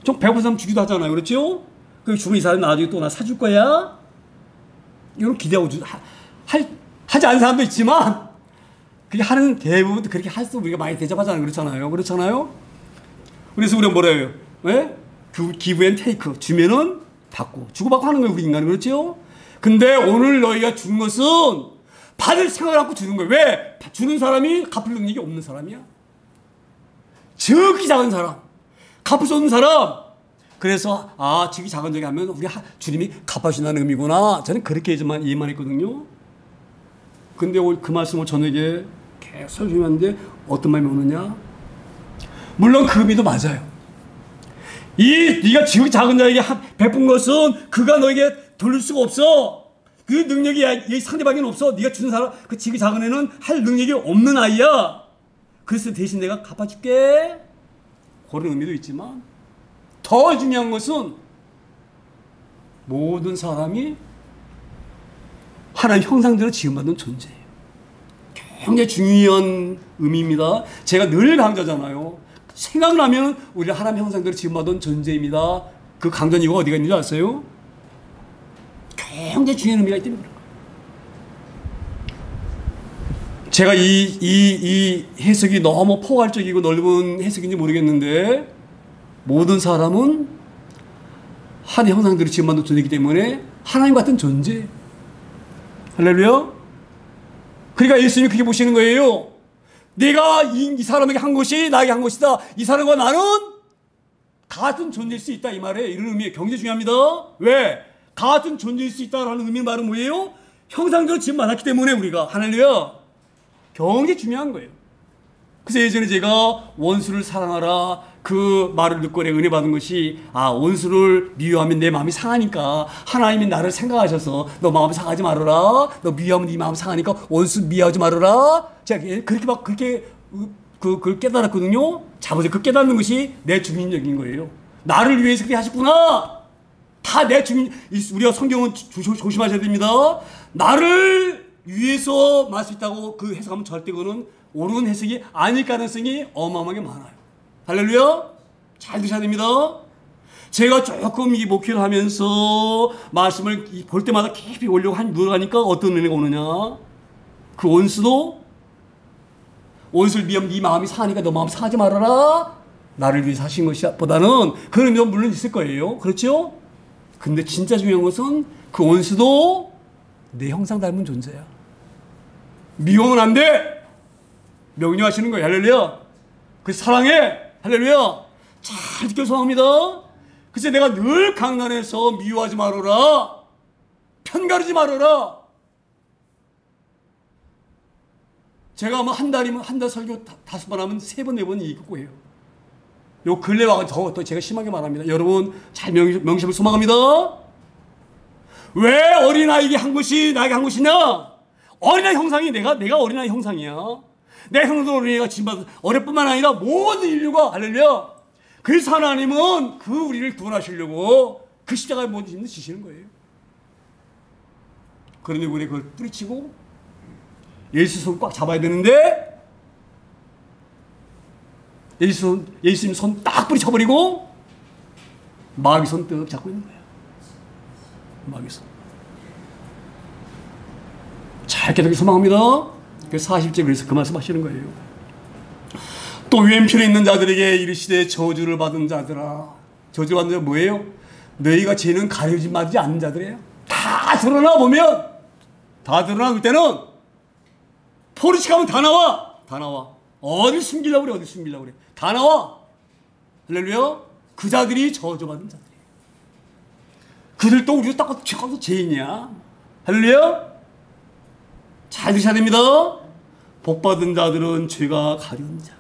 좀 배고픈 사람 주기도 하잖아요. 그렇죠? 그 주면 이 사람이 나중에 또 나 사줄 거야. 이런 기대하고 하지 않은 사람도 있지만 그게 하는 대부분 그렇게 할 수 우리가 많이 대접하잖아요. 그렇잖아요. 그래서 우리가 뭐라 해요? 왜? 기브 앤 테이크. 주면은 받고 주고받고 하는 거예요. 우리 인간은. 그렇죠? 근데 오늘 너희가 준 것은 받을 생각을 갖고 주는 거예요. 왜? 주는 사람이 갚을 능력이 없는 사람이야. 지극히 작은 사람, 갚을 수 없는 사람. 그래서 지극히 작은 적이 하면 우리 주님이 갚아주신다는 의미구나. 저는 그렇게 이해만 했거든요. 근데 그 말씀을 저에게 계속 설명하는데 어떤 마음이 오느냐? 물론 그 의미도 맞아요. 네가 지극히 작은 자에게 베푼 것은 그가 너에게 돌릴 수가 없어. 그 능력이 상대방에는 없어. 네가 주는 사람, 그 지극히 작은 애는 할 능력이 없는 아이야. 그래서 대신 내가 갚아줄게. 그런 의미도 있지만 더 중요한 것은 모든 사람이 하나님 형상대로 지음받은 존재예요. 굉장히 중요한 의미입니다. 제가 늘 강조하잖아요. 생각나면 우리가 하나님 형상대로 지음받은 존재입니다. 그 강조한 이유가 어디가 있는지 아세요? 굉장히 중요한 의미가 있기 때문에. 제가 이 해석이 너무 포괄적이고 넓은 해석인지 모르겠는데 모든 사람은 하나님 형상대로 지음받은 존재이기 때문에 하나님 같은 존재. 할렐루야. 그러니까 예수님이 그렇게 보시는 거예요. 내가 이 사람에게 한 것이 나에게 한 것이다. 이 사람과 나는 같은 존재일 수 있다. 이 말에 이런 의미에 굉장히 중요합니다. 왜? 같은 존재일 수 있다라는 의미의 말은 뭐예요? 형상대로 지음받았기 때문에 우리가. 할렐루야. 굉장히 중요한 거예요. 그래서 예전에 제가 원수를 사랑하라 그 말을 듣고 내가 은혜 받은 것이 원수를 미워하면 내 마음이 상하니까 하나님이 나를 생각하셔서 너 마음 상하지 말아라. 너 미워하면 네 마음 상하니까 원수 미워하지 말아라. 제가 그렇게 그걸 깨달았거든요. 자보세요. 그 깨닫는 것이 내 주민적인 거예요. 나를 위해서 그렇게 하셨구나. 다 내 주민. 우리가 성경은 조심하셔야 됩니다. 나를 위해서 말할 수 있다고 그 해석하면 절대 그거는 옳은 해석이 아닐 가능성이 어마어마하게 많아요. 할렐루야. 잘 드셔야 됩니다. 제가 조금 이 목회를 하면서 말씀을 볼 때마다 깊이 오려고 노력하니까 어떤 은혜가 오느냐. 그 원수를 미워하면 네 마음이 상하니까 너 마음 상하지 말아라. 나를 위해서 하신 것이 보다는 그런 의미도 물론 있을 거예요. 그렇죠? 근데 진짜 중요한 것은 그 원수도 내 형상 닮은 존재야. 미워하면 안 돼. 명령하시는 거예요. 할렐루야. 그 사랑해. 할렐루야. 잘 듣겨서 합니다. 그래서 내가 늘 강단에서 미워하지 말아라. 편가르지 말아라. 제가 아마 한 달 설교 5번 하면 3번, 4번 읽고 해요. 요 근래 와서 더 제가 심하게 말합니다. 여러분 잘 명심을 소망합니다. 왜 어린아이에게 한 것이 나에게 한 것이냐? 어린아이 형상이 내가 어린아이 형상이야. 내 형도 어린아이가 지금받은 어린뿐만 아니라 모든 인류가 할렐루야. 그래서 하나님은 그 우리를 구원하시려고 그 십자가에 모든 짐을 지시는 거예요. 그런데 우리 그걸 뿌리치고 예수 손 꽉 잡아야 되는데 예수님 손 딱 뿌리쳐버리고 마귀 손 떡 잡고 있는 거예요. 마귀 손. 잘 깨닫기 소망합니다. 그 40절 그래서 그 말씀 하시는 거예요. 또 왼편에 있는 자들에게 이르시되 저주를 받은 자들아. 저주를 받은 자는 뭐예요? 너희가 죄는 가려짐 받지 않는 자들이에요. 다 드러나 보면 다 드러나 볼 때는 포르치가면 다 나와. 어디 숨기려고 그래. 다 나와. 할렐루야. 그 자들이 저주받은 자들이에요. 그들도 우리도 딱 최고도 죄인이야. 할렐루야. 잘 드셔야 됩니다. 복받은 자들은 죄가 가려운 자,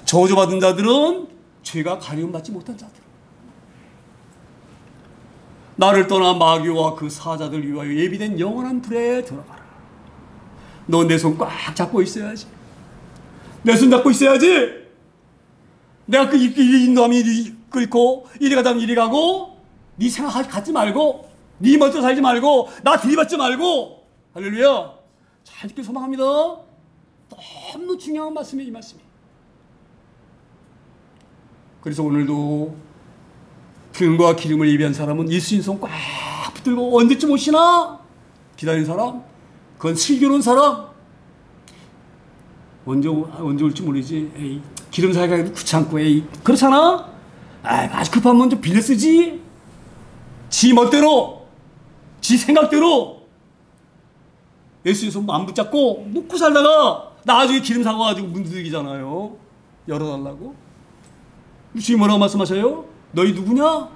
저주받은 자들은 죄가 가려움받지 못한 자들. 나를 떠난 마귀와 그 사자들 위하여 예비된 영원한 불에 들어가라. 너 내 손 꽉 잡고 있어야지. 내 손 잡고 있어야지. 내가 그 인도하면 이리 끌고 이리 가자면 이리 가고, 네 생각 갖지 말고, 네 멋대로 살지 말고, 나 들이받지 말고. 할렐루야. 잘 듣길 소망합니다. 너무 중요한 말씀이에요, 이 말씀이. 그래서 오늘도 기름과 기름을 예비한 사람은 예수님 손 꽉 붙들고 언제쯤 오시나 기다리는 사람, 그건 슬기로운 사람. 언제 올지 모르지. 에이, 기름 사기가 귀찮고, 에이, 그렇잖아? 아주 급하면 좀 빌려 쓰지. 지 멋대로, 지 생각대로 예수님 손 안 붙잡고 놓고 살다가 나중에 기름 사고 가지고 문 두들기잖아요. 열어달라고. 주님 뭐라고 말씀하셔요? 너희 누구냐?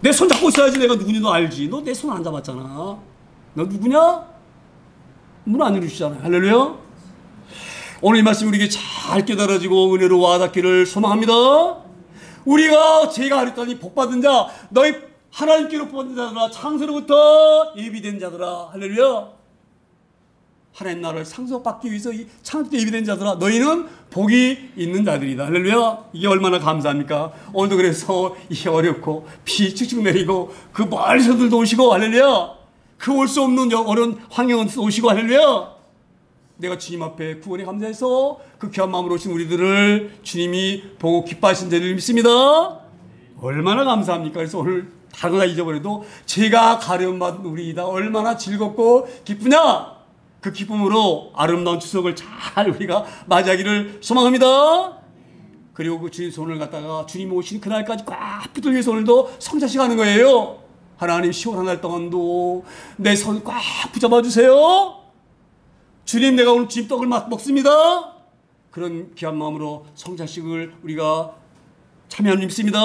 내 손 잡고 있어야지. 내가 누구니 너 알지. 너 내 손 안 잡았잖아. 너 누구냐? 문 안 열어주시잖아요. 할렐루야. 오늘 이 말씀이 우리에게 잘 깨달아지고 은혜로 와닿기를 소망합니다. 우리가 죄가 하렸다니 복받은 자, 너희 하나님께로 뽑은 자들아, 창세로부터 예비된 자들아. 할렐루야. 하나님 나라를 상속받기 위해서 이 창세 때 예비된 자들아, 너희는 복이 있는 자들이다. 할렐루야. 이게 얼마나 감사합니까? 오늘도 그래서 이게 어렵고 비 쭉쭉 내리고 그 멀리서들도 오시고, 할렐루야. 그 올 수 없는 어려운 환경은 오시고, 할렐루야. 내가 주님 앞에 구원에 감사해서 그 귀한 마음으로 오신 우리들을 주님이 보고 기뻐하신 줄을 믿습니다. 얼마나 감사합니까? 그래서 오늘 다른 거 잊어버려도 제가 가려움받은 우리이다. 얼마나 즐겁고 기쁘냐? 그 기쁨으로 아름다운 추석을 잘 우리가 맞이하기를 소망합니다. 그리고 그 주님 손을 갖다가 주님 오신 그날까지 꽉 붙들기 위해서 오늘도 성찬식 하는 거예요. 하나님 시원한 날 동안도 내 손 꽉 붙잡아 주세요. 주님, 내가 오늘 주님 떡을 먹습니다. 그런 귀한 마음으로 성찬식을 우리가 참여하는 믿습니다.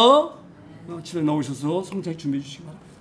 집에 나오셔서 성찬식 준비해 주시기 바랍니다.